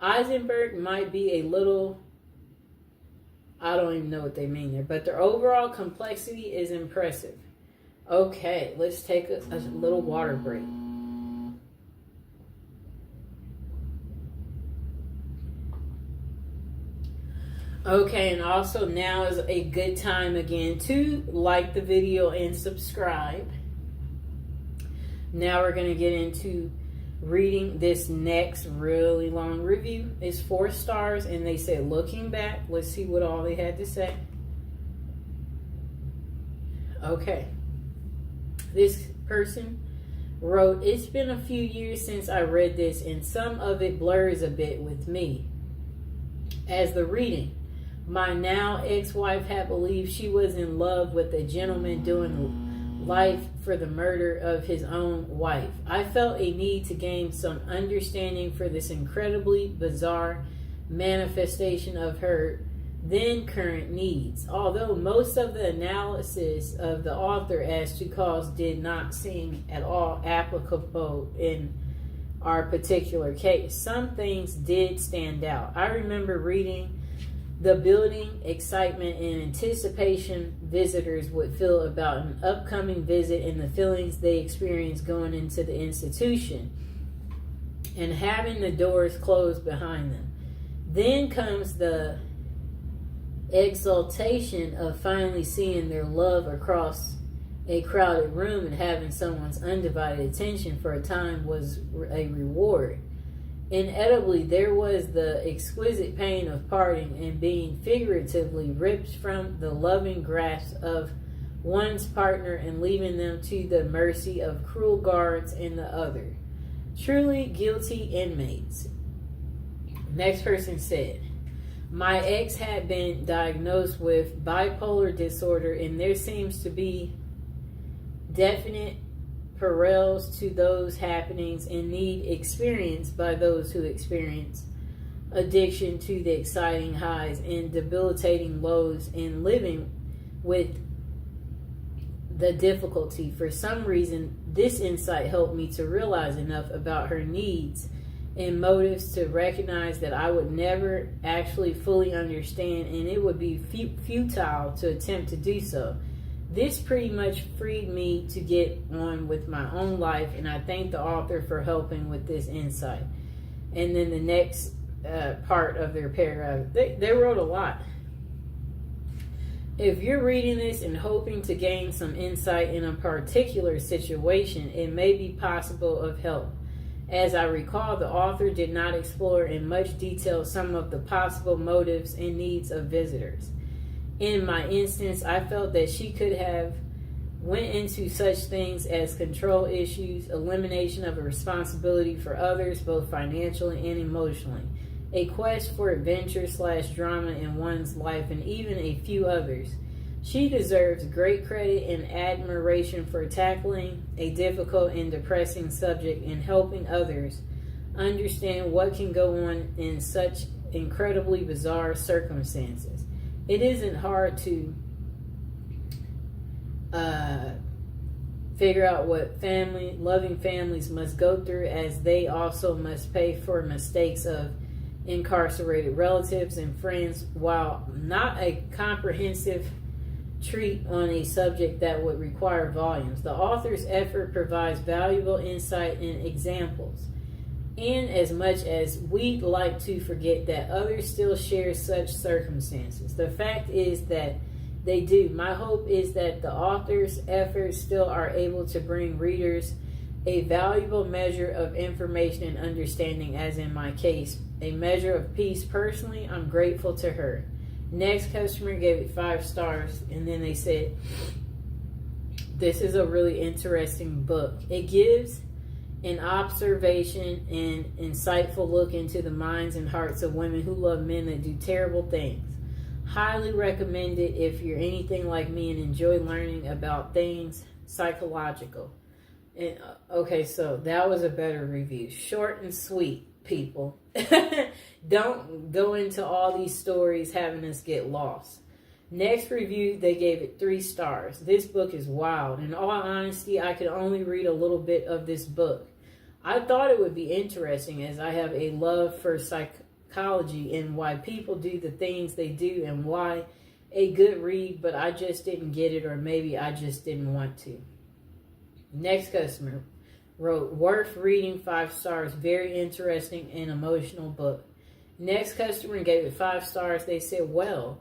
Eisenberg might be a little, I don't even know what they mean there, but their overall complexity is impressive. Okay, let's take a little water break. Okay, and also now is a good time again to like the video and subscribe. Now we're going to get into reading this next really long review. It's 4 stars, and they say, looking back, let's see what all they had to say. Okay. This person wrote, "It's been a few years since I read this, and some of it blurs a bit with me. As the reading, my now ex-wife had believed she was in love with a gentleman doing life for the murder of his own wife. I felt a need to gain some understanding for this incredibly bizarre manifestation of her then current needs. Although most of the analysis of the author as to cause did not seem at all applicable in our particular case, some things did stand out. I remember reading the building excitement and anticipation visitors would feel about an upcoming visit and the feelings they experienced going into the institution and having the doors closed behind them. Then comes the exaltation of finally seeing their love across a crowded room and having someone's undivided attention for a time was a reward. Inevitably, there was the exquisite pain of parting and being figuratively ripped from the loving grasp of one's partner and leaving them to the mercy of cruel guards and the other. Truly guilty inmates." Next person said, "My ex had been diagnosed with bipolar disorder, and there seems to be definite parallels to those happenings and need experienced by those who experience addiction to the exciting highs and debilitating lows in living with the difficulty. For some reason, this insight helped me to realize enough about her needs and motives to recognize that I would never actually fully understand, and it would be futile to attempt to do so. This pretty much freed me to get on with my own life, and I thank the author for helping with this insight." And then the next part of their paragraph, they wrote a lot. "If you're reading this and hoping to gain some insight in a particular situation, it may be possible of help. As I recall, the author did not explore in much detail some of the possible motives and needs of visitors. In my instance, I felt that she could have went into such things as control issues, elimination of a responsibility for others, both financially and emotionally, a quest for adventure/drama in one's life, and even a few others. She deserves great credit and admiration for tackling a difficult and depressing subject and helping others understand what can go on in such incredibly bizarre circumstances. It isn't hard to figure out what loving families must go through, as they also must pay for mistakes of incarcerated relatives and friends. While not a comprehensive treat on a subject that would require volumes, the author's effort provides valuable insight and examples in as much as we'd like to forget that others still share such circumstances. The fact is that they do. My hope is that the author's efforts still are able to bring readers a valuable measure of information and understanding, as in my case, a measure of peace. Personally, I'm grateful to her. Next customer gave it 5 stars, and then they said, this is a really interesting book. It gives an observation and insightful look into the minds and hearts of women who love men that do terrible things. Highly recommended if you're anything like me and enjoy learning about things psychological. And, okay, so that was a better review. Short and sweet, people. Don't go into all these stories having us get lost. Next review, they gave it 3 stars. This book is wild. In all honesty, I could only read a little bit of this book. I thought it would be interesting, as I have a love for psychology and why people do the things they do and why a good read, but I just didn't get it, or maybe I just didn't want to. Next customer wrote, worth reading, 5 stars, very interesting and emotional book. Next customer gave it 5 stars. They said, well,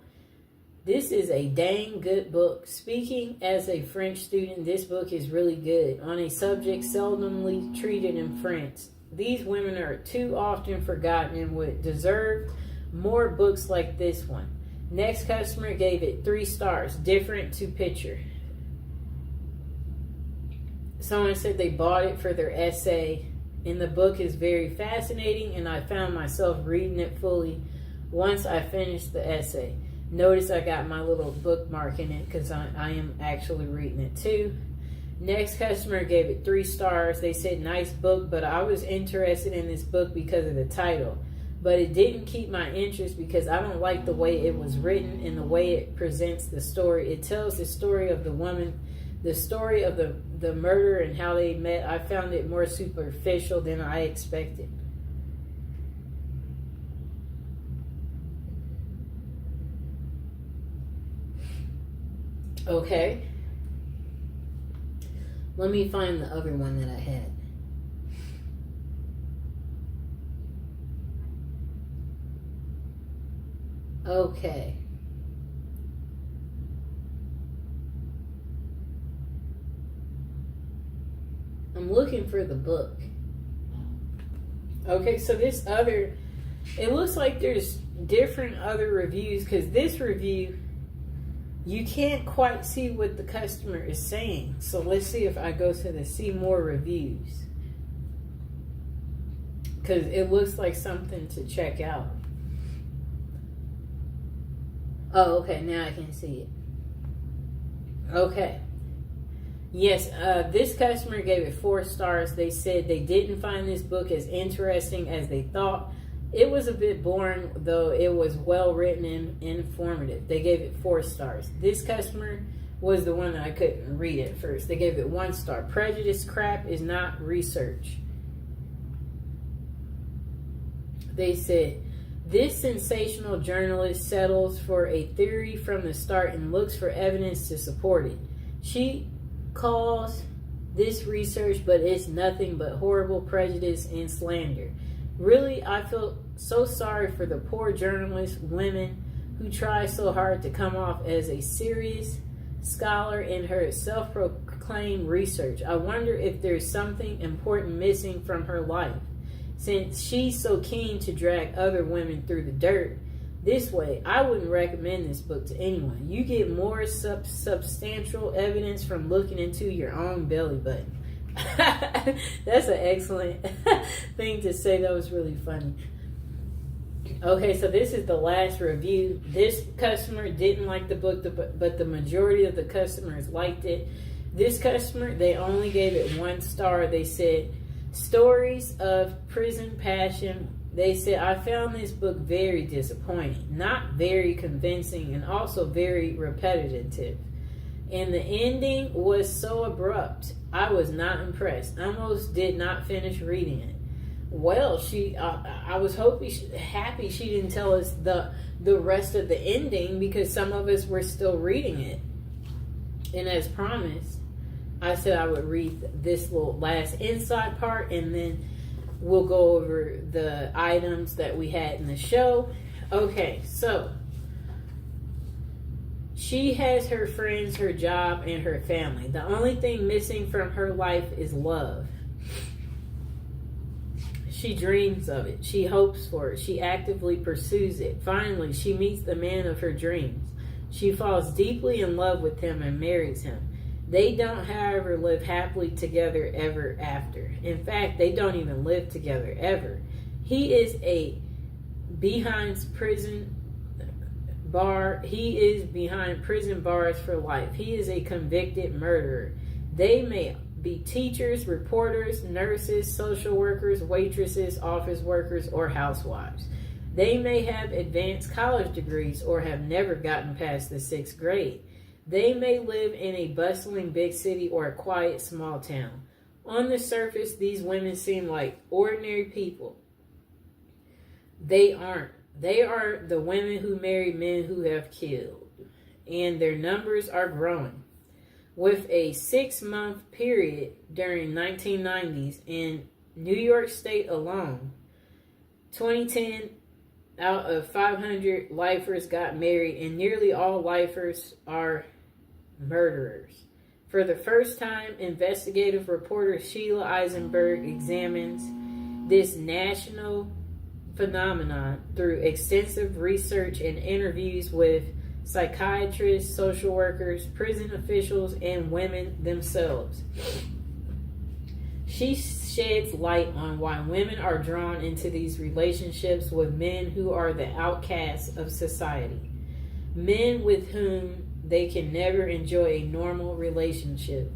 this is a dang good book. Speaking as a French student, this book is really good on a subject seldomly treated in France. These women are too often forgotten and would deserve more books like this one. Next customer gave it 3 stars, different to picture. Someone said they bought it for their essay, and the book is very fascinating, and I found myself reading it fully once I finished the essay. Notice I got my little bookmark in it because I am actually reading it too. Next customer gave it 3 stars. They said, nice book, but I was interested in this book because of the title. But it didn't keep my interest because I don't like the way it was written and the way it presents the story. It tells the story of the woman, the story of the murder and how they met. I found it more superficial than I expected. Okay. Let me find the other one that I had. Okay. I'm looking for the book. Okay, so this other, it looks like there's different other reviews, because this review, you can't quite see what the customer is saying. So let's see if I go to the see more reviews, because it looks like something to check out. Oh, okay, now I can see it. Okay. Yes, this customer gave it 4 stars. They said they didn't find this book as interesting as they thought. It was a bit boring, though it was well written and informative. They gave it 4 stars. This customer was the one that I couldn't read at first. They gave it 1 star. Prejudice crap is not research. They said, this sensational journalist settles for a theory from the start and looks for evidence to support it. She calls this research, but it's nothing but horrible prejudice and slander. Really, I feel so sorry for the poor journalist women who try so hard to come off as a serious scholar in her self-proclaimed research. I wonder if there's something important missing from her life, since she's so keen to drag other women through the dirt this way. I wouldn't recommend this book to anyone. You get more substantial evidence from looking into your own belly button. That's an excellent thing to say. That was really funny. Okay, so this is the last review. This customer didn't like the book, but the majority of the customers liked it. This customer, they only gave it 1 star. They said, stories of prison passion. They said, I found this book very disappointing, not very convincing, and also very repetitive. And the ending was so abrupt. I was not impressed. Almost did not finish reading it. Well, I was happy she didn't tell us the rest of the ending, because some of us were still reading it. And as promised, I said I would read this little last inside part, and then we'll go over the items that we had in the show. Okay, so she has her friends, her job, and her family. The only thing missing from her life is love. She dreams of it. She hopes for it. She actively pursues it. Finally, she meets the man of her dreams. She falls deeply in love with him and marries him. They don't, however, live happily together ever after. In fact, they don't even live together ever. He is behind prison bars for life. He is a convicted murderer. They may be teachers, reporters, nurses, social workers, waitresses, office workers, or housewives. They may have advanced college degrees or have never gotten past the 6th grade. They may live in a bustling big city or a quiet small town. On the surface, these women seem like ordinary people. They aren't. They are the women who marry men who have killed, and their numbers are growing. With a 6-month period during 1990s in New York State alone, 2010 out of 500 lifers got married, and nearly all lifers are murderers. For the first time, investigative reporter Sheila Eisenberg examines this national phenomenon through extensive research and interviews with psychiatrists, social workers, prison officials, and women themselves. She sheds light on why women are drawn into these relationships with men who are the outcasts of society, men with whom they can never enjoy a normal relationship.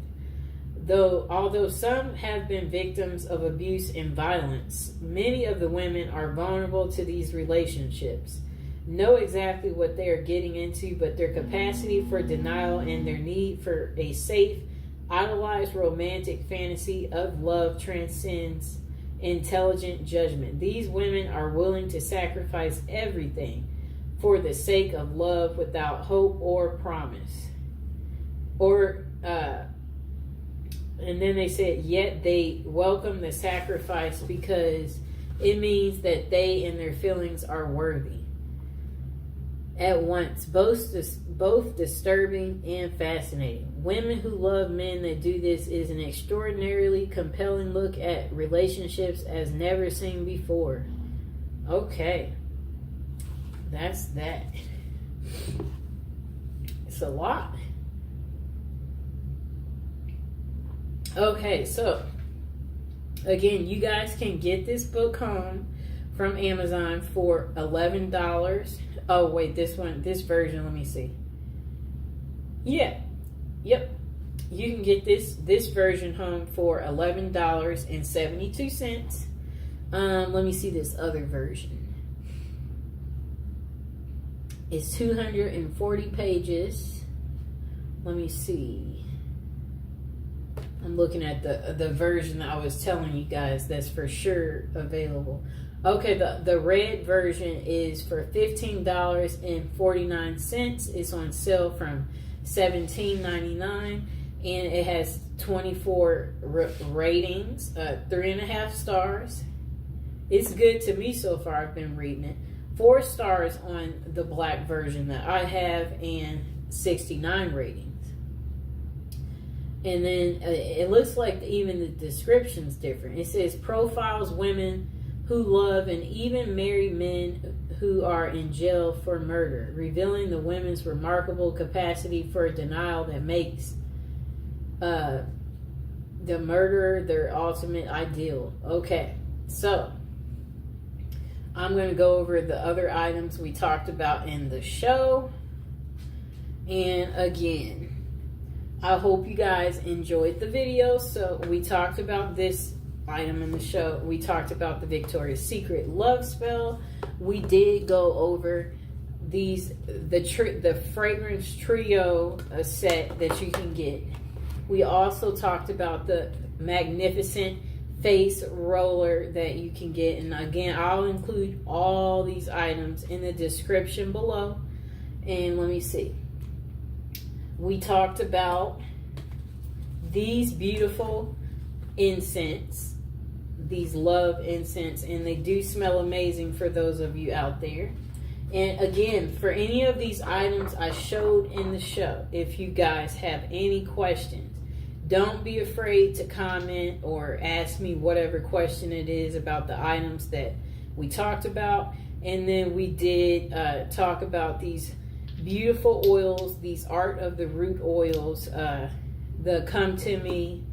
Although some have been victims of abuse and violence, many of the women are vulnerable to these relationships, know exactly what they are getting into, but their capacity for denial and their need for a safe, idolized romantic fantasy of love transcends intelligent judgment. These women are willing to sacrifice everything for the sake of love without hope or promise. And then they said, yet they welcome the sacrifice because it means that they and their feelings are worthy. At once, both disturbing and fascinating. Women who love men that do this is an extraordinarily compelling look at relationships as never seen before. Okay. That's that. It's a lot. Okay, so again, you guys can get this book home from Amazon for $11. Oh wait, this version, let me see. Yep. You can get this version home for $11.72. Let me see this other version. It's 240 pages. Let me see. I'm looking at the version that I was telling you guys that's for sure available. Okay, the red version is for $15.49. It's on sale from $17.99, and it has 24 ratings, 3.5 stars. It's good to me so far. I've been reading it. 4 stars on the black version that I have, and 69 ratings. And then it looks like even the description's different. It says profiles women who love and even marry men who are in jail for murder, revealing the women's remarkable capacity for denial that makes the murderer their ultimate ideal. Okay, so I'm going to go over the other items we talked about in the show. And again, I hope you guys enjoyed the video. So we talked about this item in the show. We talked about the Victoria's Secret love spell. We did go over the fragrance trio set that you can get. We also talked about the magnificent face roller that you can get. And again, I'll include all these items in the description below. And let me see. We talked about these beautiful incense these love incense, and they do smell amazing for those of you out there. And again, for any of these items I showed in the show, if you guys have any questions, don't be afraid to comment or ask me whatever question it is about the items that we talked about. And then we did talk about these beautiful oils, these Art of the Root oils, the Come to Me,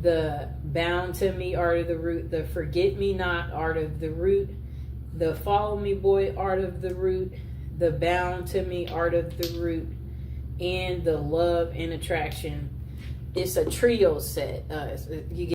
the Bound to Me Art of the Root, the Forget Me Not Art of the Root, the Follow Me Boy Art of the Root, the Bound to Me Art of the Root, and the Love and Attraction. It's a trio set. You get